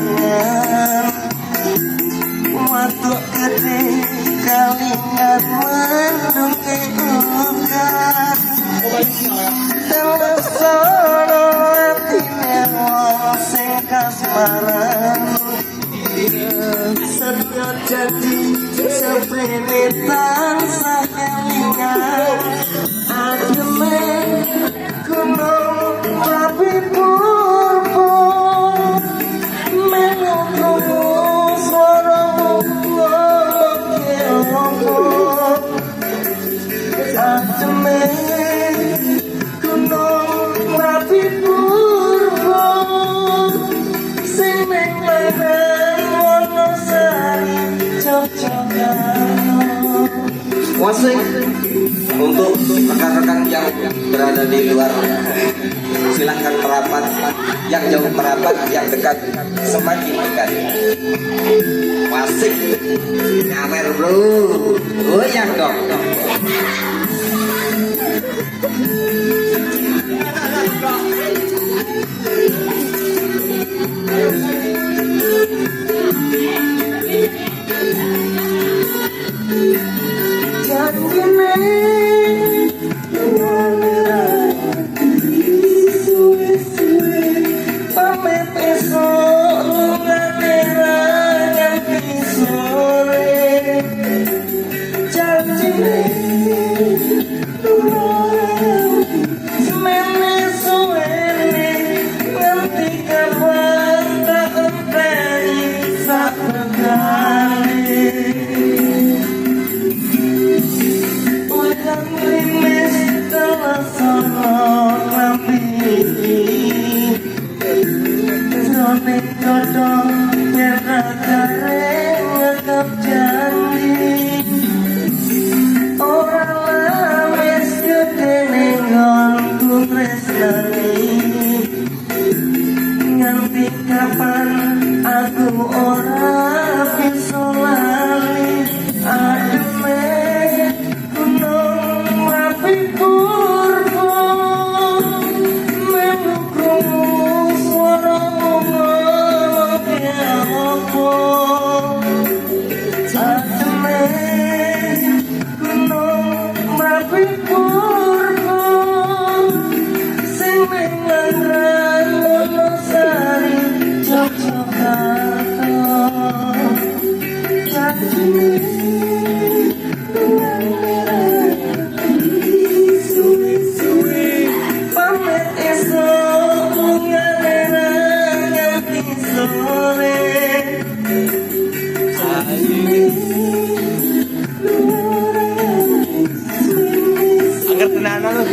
kenangan waktu gede kalingan mendung keukan dalam sono atine wong sing kasmaran setia janji seprene tansah kelingan ademe gunung tapi purpo menunggu suaramu ngomong ademe gunung tapi purpo sing ning Wasik untuk rekan-rekan yang berada di luar, silahkan merapat, yang jauh merapat, yang dekat semakin dekat. Wasik nyawer bro, goyang dong.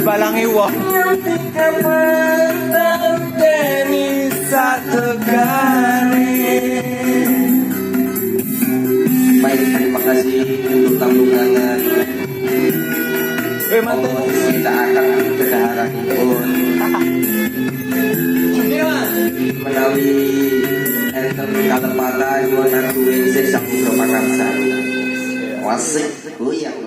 Balangi wong baik, terima kasih untuk tamu-tamu. Kita akan kedaharan pun melalui enten kalepatan menantu Indonesia sang putra Pakarsa. Wasik goyang.